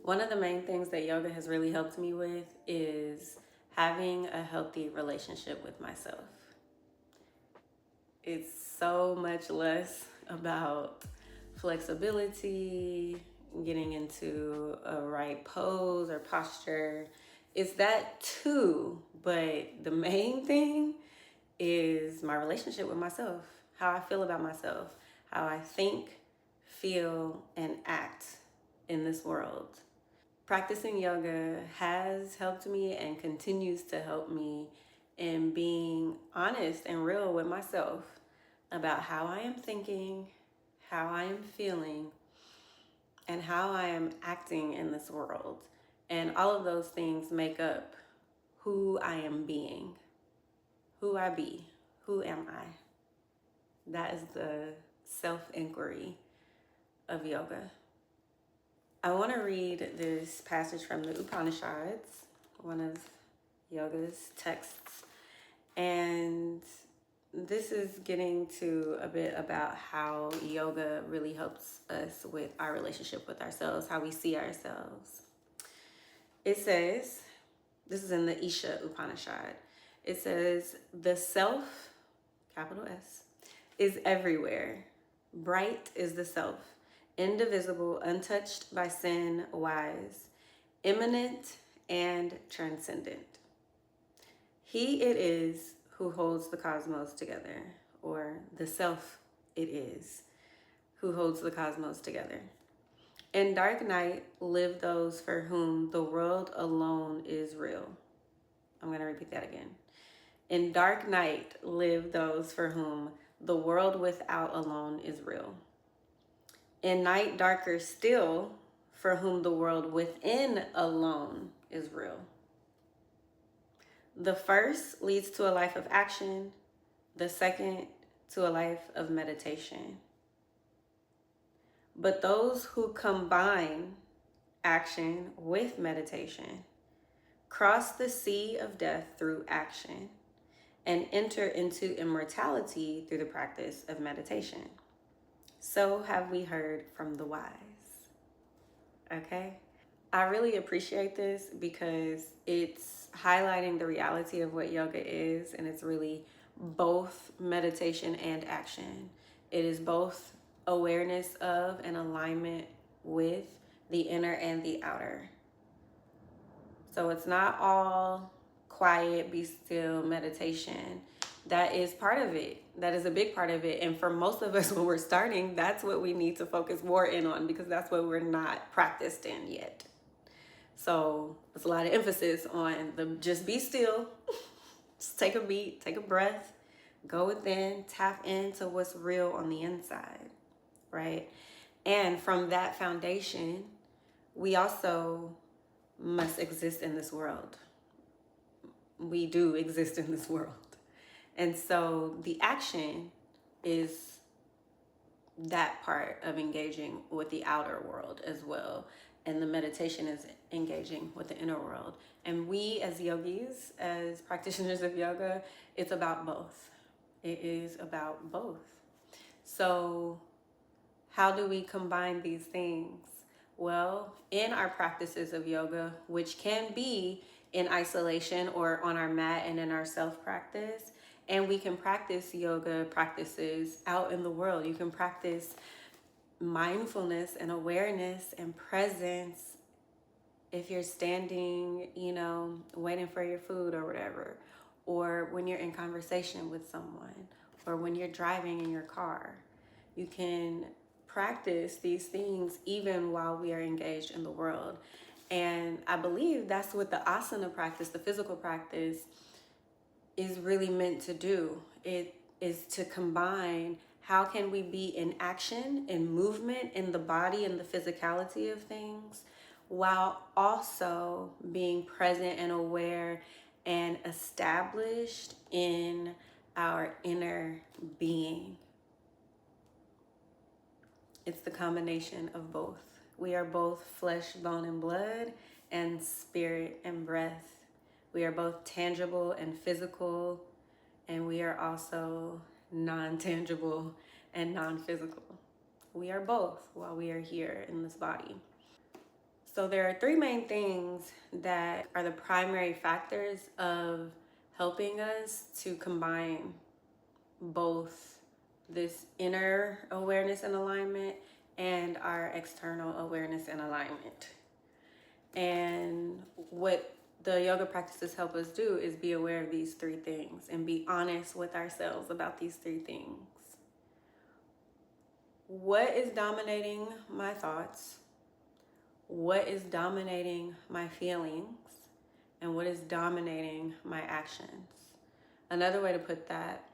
One of the main things that yoga has really helped me with is having a healthy relationship with myself. It's so much less about flexibility, getting into a right pose or posture. It's that too, but the main thing is my relationship with myself, how I feel about myself, how I think, feel, and act in this world. Practicing yoga has helped me and continues to help me in being honest and real with myself about how I am thinking, how I am feeling, and how I am acting in this world. And all of those things make up who I am being, who I be, who am I. That is the self inquiry of yoga. I want to read this passage from the Upanishads, one of yoga's texts. And this is getting to a bit about how yoga really helps us with our relationship with ourselves, how we see ourselves. It says, this is in the Isha Upanishad, it says, the self, capital S, is everywhere. Bright is the self, indivisible, untouched by sin, wise, immanent, and transcendent. He it is who holds the cosmos together, or the self it is who holds the cosmos together. In dark night live those for whom the world alone is real. I'm going to repeat that again. In dark night live those for whom the world without alone is real. In night darker still, for whom the world within alone is real. The first leads to a life of action, the second to a life of meditation. But those who combine action with meditation cross the sea of death through action and enter into immortality through the practice of meditation. So have we heard from the wise. Okay? I really appreciate this because it's highlighting the reality of what yoga is, and it's really both meditation and action. It is both awareness of and alignment with the inner and the outer. So it's not all quiet, be still meditation. That is part of it. That is a big part of it. And for most of us, when we're starting, that's what we need to focus more in on because that's what we're not practiced in yet. So there's a lot of emphasis on the just be still, just take a beat, take a breath, go within, tap into what's real on the inside, right? And from that foundation, we also must exist in this world. We do exist in this world. And so the action is that part of engaging with the outer world as well. And the meditation is engaging with the inner world. And we as yogis, as practitioners of yoga, it's about both. It is about both. So how do we combine these things? Well, in our practices of yoga, which can be in isolation or on our mat and in our self-practice, and we can practice yoga practices out in the world. You can practice mindfulness and awareness and presence if you're standing, waiting for your food or whatever, or when you're in conversation with someone, or when you're driving in your car. You can practice these things even while we are engaged in the world. And I believe that's what the asana practice, the physical practice, is really meant to do. It is to combine how can we be in action, in movement, in the body and the physicality of things, while also being present and aware and established in our inner being. It's the combination of both. We are both flesh, bone, and blood, and spirit and breath. We are both tangible and physical, and we are also non-tangible and non-physical. We are both while we are here in this body. So there are three main things that are the primary factors of helping us to combine both this inner awareness and alignment and our external awareness and alignment. And what the yoga practices help us do is be aware of these three things and be honest with ourselves about these three things. What is dominating my thoughts? What is dominating my feelings? And what is dominating my actions? Another way to put that,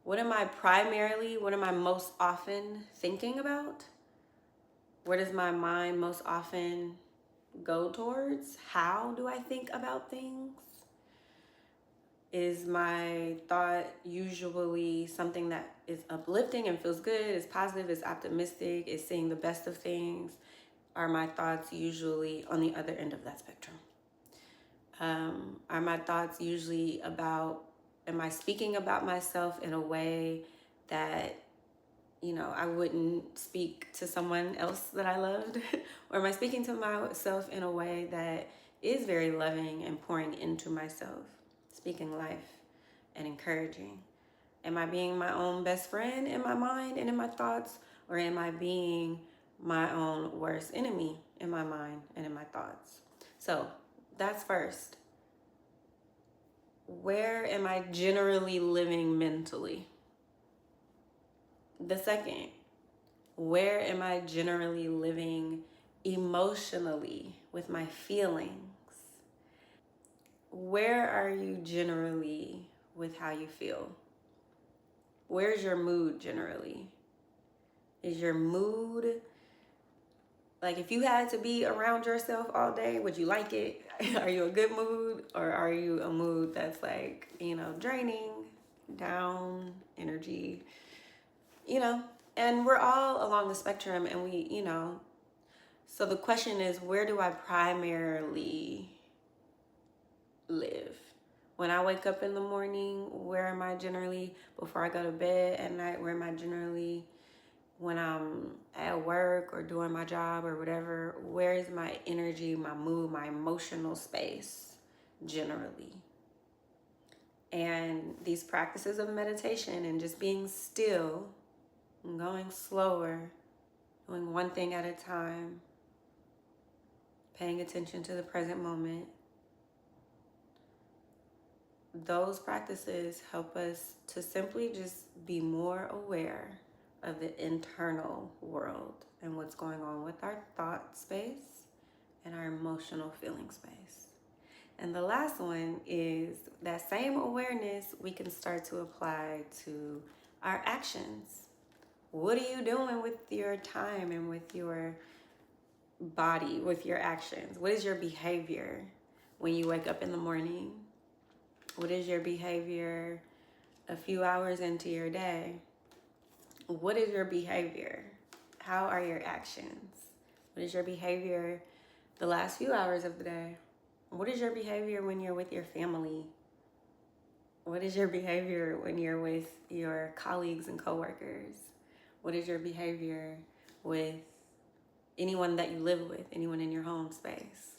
what am I most often thinking about? Where does my mind most often go towards? How do I think about things? Is my thought usually something that is uplifting and feels good, is positive, is optimistic, is seeing the best of things? Are my thoughts usually on the other end of that spectrum? Are my thoughts usually about, am I speaking about myself in a way that, I wouldn't speak to someone else that I loved? Or am I speaking to myself in a way that is very loving and pouring into myself, speaking life and encouraging? Am I being my own best friend in my mind and in my thoughts? Or am I being my own worst enemy in my mind and in my thoughts? So that's first. Where am I generally living mentally? The second, where am I generally living emotionally with my feelings? Where are you generally with how you feel? Where's your mood generally? Is your mood, like if you had to be around yourself all day, would you like it? Are you a good mood, or are you a mood that's like, draining, down, energy, and we're all along the spectrum, and we, so the question is, where do I primarily live? When I wake up in the morning, where am I generally? Before I go to bed at night, where am I generally? When I'm at work or doing my job or whatever, where is my energy, my mood, my emotional space generally? And these practices of meditation and just being still, going slower, doing one thing at a time, paying attention to the present moment, those practices help us to simply just be more aware of the internal world and what's going on with our thought space and our emotional feeling space. And the last one is that same awareness we can start to apply to our actions. What are you doing with your time and with your body, with your actions? What is your behavior when you wake up in the morning? What is your behavior a few hours into your day? What is your behavior? How are your actions? What is your behavior the last few hours of the day? What is your behavior when you're with your family? What is your behavior when you're with your colleagues and coworkers? What is your behavior with anyone that you live with, anyone in your home space?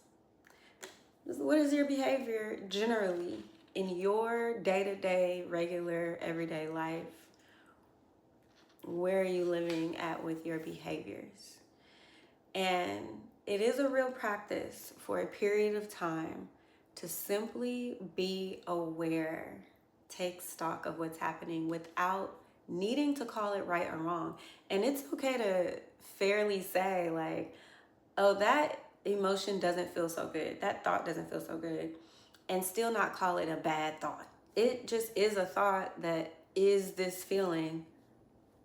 What is your behavior generally in your day-to-day, regular, everyday life? Where are you living at with your behaviors? And it is a real practice for a period of time to simply be aware, take stock of what's happening without needing to call it right or wrong. And it's okay to fairly say like, oh, that emotion doesn't feel so good. That thought doesn't feel so good. And still not call it a bad thought. It just is a thought that is this feeling.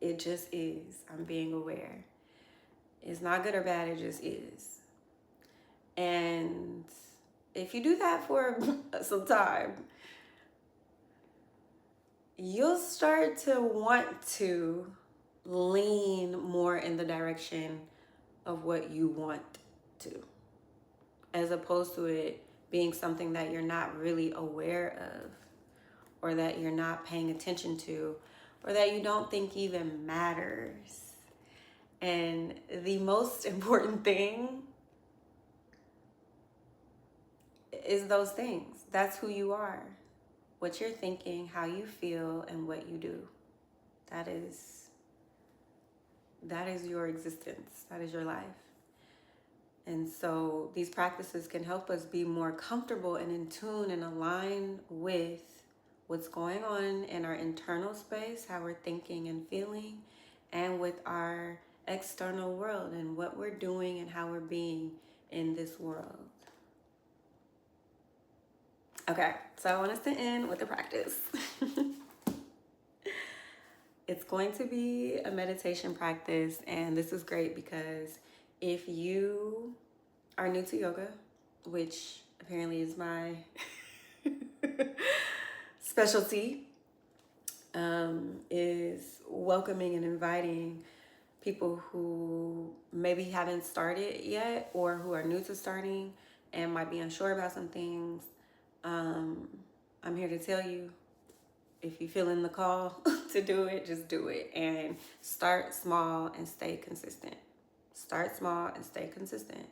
It just is. I'm being aware. It's not good or bad, it just is. And if you do that for some time, you'll start to want to lean more in the direction of what you want to, as opposed to it being something that you're not really aware of, or that you're not paying attention to, or that you don't think even matters. And the most important thing is those things. That's who you are. What you're thinking, how you feel, and what you do. That is your existence. That is your life. And so these practices can help us be more comfortable and in tune and align with what's going on in our internal space, how we're thinking and feeling, and with our external world and what we're doing and how we're being in this world. Okay, so I want us to end with a practice. It's going to be a meditation practice, and this is great because if you are new to yoga, which apparently is my specialty, is welcoming and inviting people who maybe haven't started yet or who are new to starting and might be unsure about some things. I'm here to tell you, if you feel in the call to do it, just do it. And start small and stay consistent. Start small and stay consistent.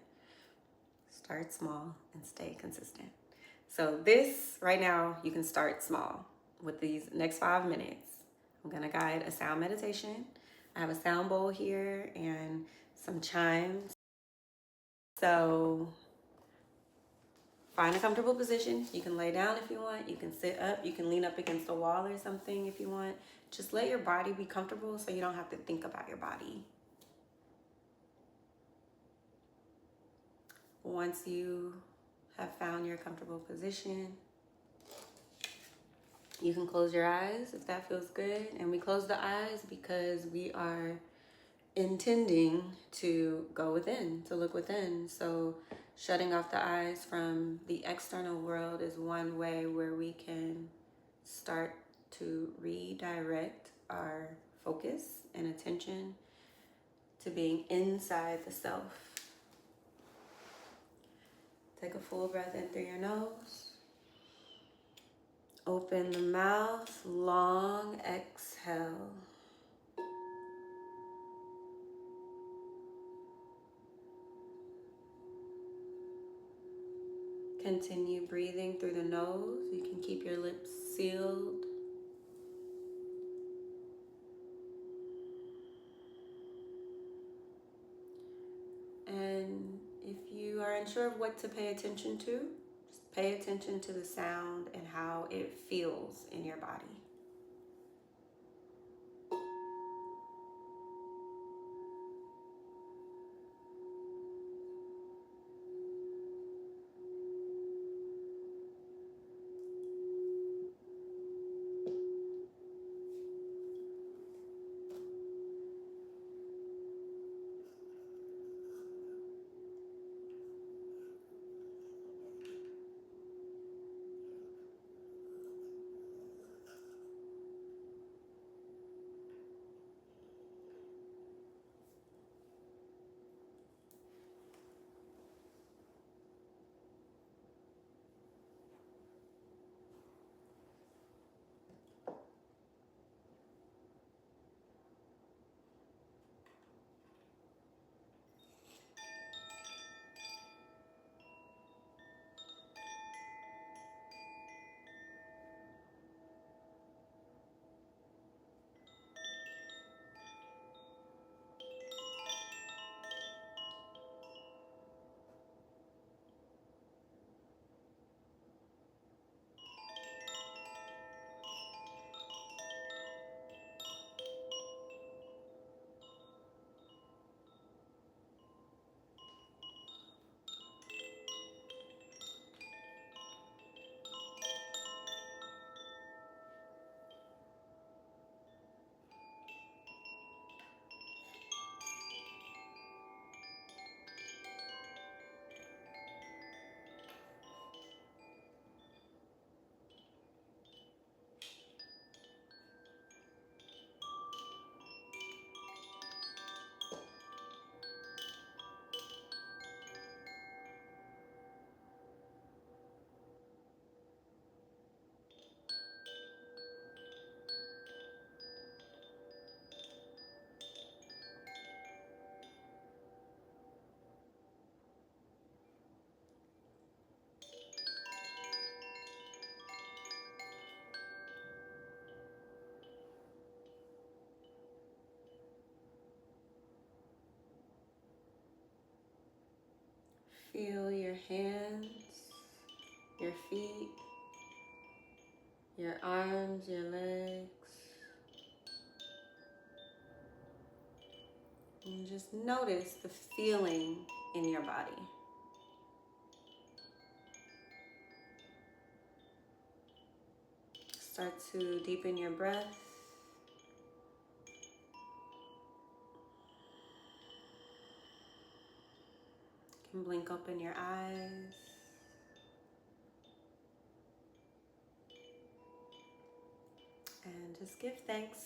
Start small and stay consistent. So this, right now, you can start small with these next 5 minutes. I'm going to guide a sound meditation. I have a sound bowl here and some chimes. So find a comfortable position. You can lay down if you want. You can sit up. You can lean up against a wall or something if you want. Just let your body be comfortable so you don't have to think about your body. Once you have found your comfortable position, you can close your eyes if that feels good. And we close the eyes because we are intending to go within, to look within. So shutting off the eyes from the external world is one way where we can start to redirect our focus and attention to being inside the self. Take a full breath in through your nose. Open the mouth, long exhale. Continue breathing through the nose. You can keep your lips sealed. And if you are unsure of what to pay attention to, just pay attention to the sound and how it feels in your body. Feel your hands, your feet, your arms, your legs. And just notice the feeling in your body. Start to deepen your breath. You can blink open your eyes. And just give thanks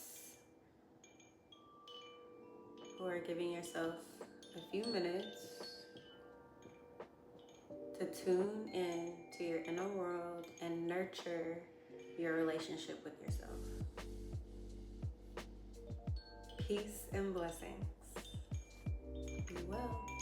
for giving yourself a few minutes to tune in to your inner world and nurture your relationship with yourself. Peace and blessings. Be well.